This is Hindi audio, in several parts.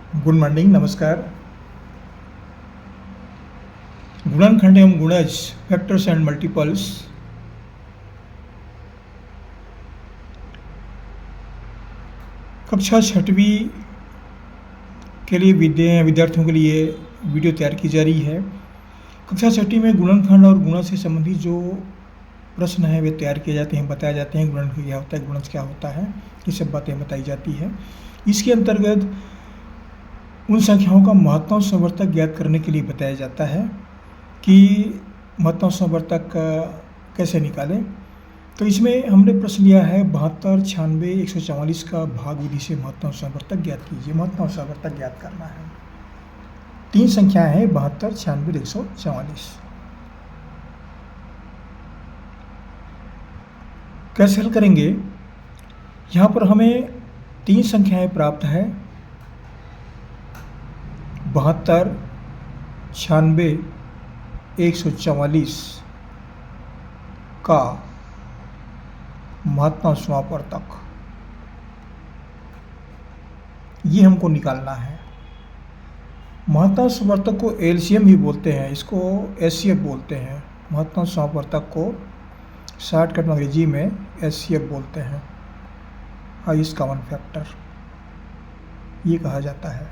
गुड मॉर्निंग, नमस्कार। गुणनखंड एवं गुणज, फैक्टर्स एंड मल्टीपल्स। कक्षा छठवीं के लिए विद्यार्थियों के लिए वीडियो तैयार की जा रही है। कक्षा छठी में गुणनखंड और गुणज से संबंधित जो प्रश्न हैं वे तैयार किए जाते हैं, बताए जाते हैं। गुणनखंड क्या होता है, गुणज क्या होता है, ये सब बातें बताई जाती है। इसके अंतर्गत उन संख्याओं का महत्तम संवर्तक ज्ञात करने के लिए बताया जाता है कि महत्तम संवर्तक कैसे निकालें। तो इसमें हमने प्रश्न लिया है 72, 96, 144 का भाग विधि से महत्तम संवर्तक ज्ञात कीजिए। महत्तम संवर्तक ज्ञात करना है। तीन संख्याएं हैं 72, 96, 144। कैसे हल करेंगे? यहाँ पर हमें तीन संख्याएं प्राप्त है 72, 96, 144 का महत्तम समावर्तक ये हमको निकालना है। महत्तम समावर्तक को एलसीएम भी बोलते हैं, इसको एचसीएफ बोलते हैं। महत्तम समावर्तक को शॉर्टकट में अंग्रेजी में एचसीएफ बोलते हैं, हाईएस्ट कॉमन फैक्टर ये कहा जाता है।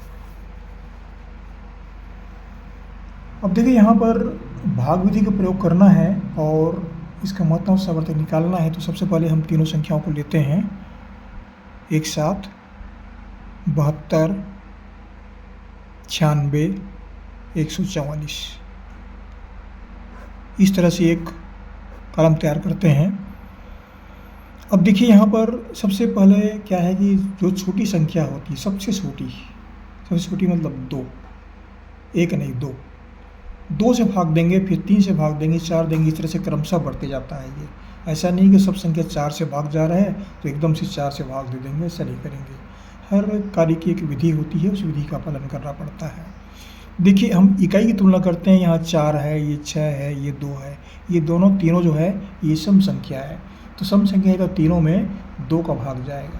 अब देखिए, यहाँ पर भाग विधि का प्रयोग करना है और इसका महत्तम समावर्तक निकालना है। तो सबसे पहले हम तीनों संख्याओं को लेते हैं एक साथ। 72, 96, 144 इस तरह से एक कॉलम तैयार करते हैं। अब देखिए, यहाँ पर सबसे पहले क्या है कि जो छोटी संख्या होती है, सबसे छोटी मतलब 2, एक नहीं 2 से भाग देंगे, फिर 3 से भाग देंगे, 4 देंगे, इस तरह से क्रमशः बढ़ते जाता है। ये ऐसा नहीं कि सब संख्या 4 से भाग जा रहा है तो एकदम से 4 से भाग दे देंगे, ऐसा नहीं करेंगे। हर कार्य की एक विधि होती है, उस विधि का पालन करना पड़ता है। देखिए, हम इकाई की तुलना करते हैं। यहाँ 4 है, ये 6 है, ये 2 है। ये तीनों जो है ये सम संख्या है। तो सम संख्या है तो तीनों में 2 का भाग जाएगा।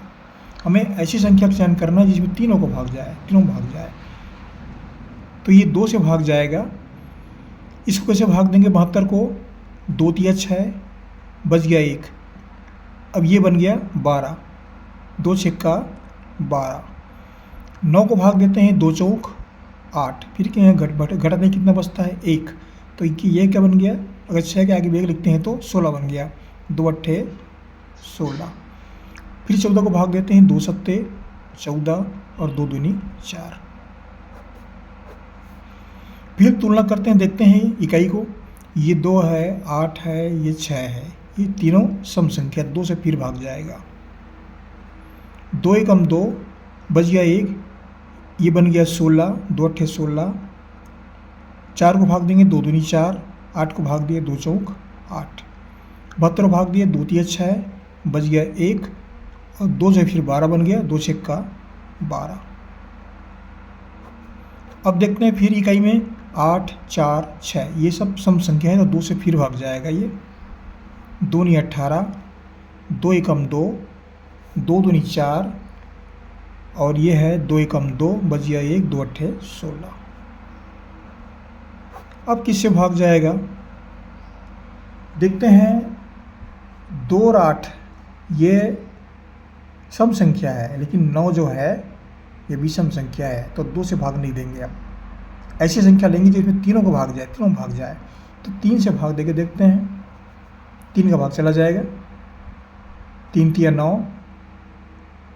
हमें ऐसी संख्या का चयन करना है जिसमें तीनों भाग जाए। तो ये 2 से भाग जाएगा। इसको कैसे भाग देंगे? 72 को 2 तिया 6, बच गया 1। अब ये बन गया 12, 2 छक्का 12। 9 को भाग देते हैं, 2 चौक 8। फिर क्या है, घटा दें, कितना बचता है? 1। तो ये क्या बन गया? अगर 6 के आगे 1 लिखते हैं तो 16 बन गया। 2 अट्ठे 16। फिर 14 को भाग देते हैं, 2 सत्ते 14 और 2 दूनी 4। फिर तुलना करते हैं, देखते हैं इकाई को। ये 2 है, 8 है, ये 6 है। ये तीनों सम संख्या, 2 से फिर भाग जाएगा। 2 एकम 2, बच गया 1। ये बन गया 16, 2 अट्ठे 16। 4 को भाग देंगे, 2 दूनी 4। 8 को भाग दिए, 2 चौक 8। 72 को भाग दिए, 2 तिया 6, बच गया 1 और 2 से फिर 12 बन गया, 2 छक्का 12। अब देखते हैं फिर इकाई में 8, 4, 6 ये सब सम संख्या है तो 2 से फिर भाग जाएगा। ये 2 नी 18, 2 एकम 2, 2 दूनी 4 और ये है 2 एकम 2, बच गया 1, 2 अट्ठे 16। अब किससे भाग जाएगा? देखते हैं। 2 और 8 ये सम संख्या है, लेकिन 9 जो है ये विषम संख्या है, तो 2 से भाग नहीं देंगे। अब ऐसी संख्या लेंगे जिसमें तीनों भाग जाए। तो 3 से भाग देके देखते हैं। 3 का भाग चला जाएगा। 3 तिया 9,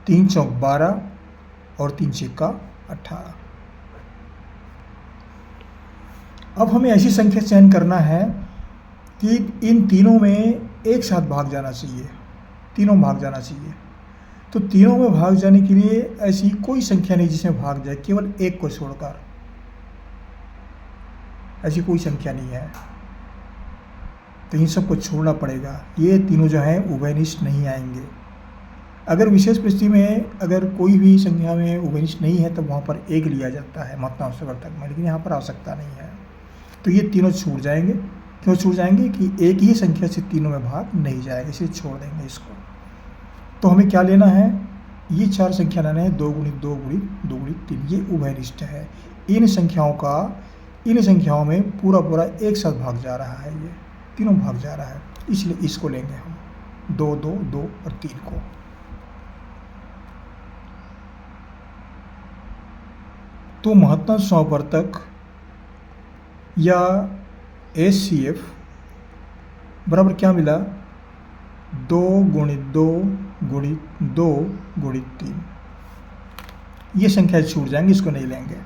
3 चौक 12 और 3 छक्का 18। अब हमें ऐसी संख्या चयन करना है कि इन तीनों में एक साथ भाग जाना चाहिए। तो तीनों में भाग जाने के लिए ऐसी कोई संख्या नहीं जिसमें भाग जाए, केवल एक को छोड़कर। ऐसी कोई संख्या नहीं है, तो इन सबको छोड़ना पड़ेगा। ये तीनों जो हैं उभयनिष्ठ नहीं आएंगे। अगर विशेष परिस्थिति में अगर कोई भी संख्या में उभयनिष्ठ नहीं है तो वहाँ पर 1 लिया जाता है महत्तम संवर्तक में, लेकिन यहाँ पर आवश्यकता नहीं है। तो ये तीनों छूट जाएंगे। क्यों छूट जाएंगे? कि एक ही संख्या से तीनों में भाग नहीं जाएगा, इसलिए छोड़ देंगे इसको। तो हमें क्या लेना है? ये 4 संख्या लाना है, 2 गुणित 2 गुणित 2 गुणित 3, ये उभयनिष्ठ है। इन संख्याओं में पूरा पूरा एक साथ भाग जा रहा है, ये तीनों भाग जा रहा है, इसलिए इसको लेंगे हम 2 2 2 और 3 को। तो महत्तम समावर्तक या HCF बराबर क्या मिला, 2 गुणित 2 गुणित 2 गुणित 3। ये संख्या छूट जाएंगे, इसको नहीं लेंगे।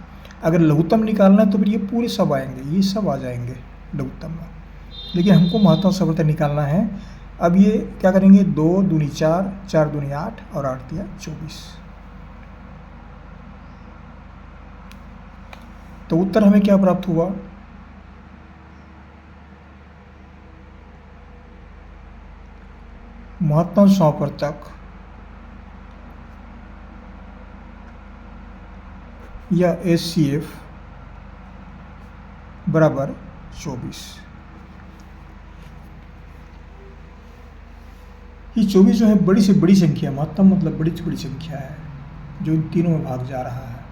अगर लघुत्तम निकालना है तो फिर ये पूरे सब आएंगे, ये सब आ जाएंगे लघुत्तम में, लेकिन हमको महत्तम समावर्तक निकालना है। अब ये क्या करेंगे, 2 दूनी 4, 4 दूनी 8 और 8 दिया 24। तो उत्तर हमें क्या प्राप्त हुआ, महत्तम समावर्तक या HCF बराबर 24। ये 24 जो है बड़ी से बड़ी संख्या, महत्तम मतलब बड़ी से बड़ी संख्या है, जो इन तीनों में भाग जा रहा है।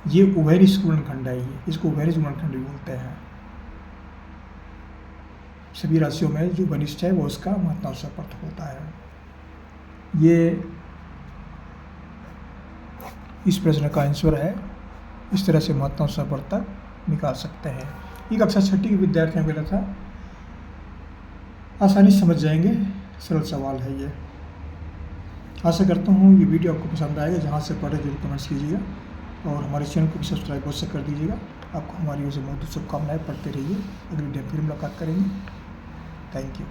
ये उभयनिष्ठ गुणनखंड है, ये इसको उभयनिष्ठ गुणनखंड भी बोलते हैं। सभी राशियों में जो उभयनिष्ठ है वो उसका महत्तम समावर्तक होता है। ये इस प्रश्न का आंसर है। इस तरह से महत्तम समावर्तक निकाल सकते हैं। ये कक्षा 6 के विद्यार्थियों के लिए था, आसानी से समझ जाएंगे, सरल सवाल है ये। आशा करता हूँ ये वीडियो आपको पसंद आएगा। जहाँ से पढ़े जरूर कमेंट्स कीजिएगा और हमारे चैनल को भी सब्सक्राइब अवश्य कर दीजिएगा। आपको हमारी ओर से बहुत शुभकामनाएं, पढ़ते रहिए। अगली वीडियो फिर मुलाकात करेंगे। Thank you.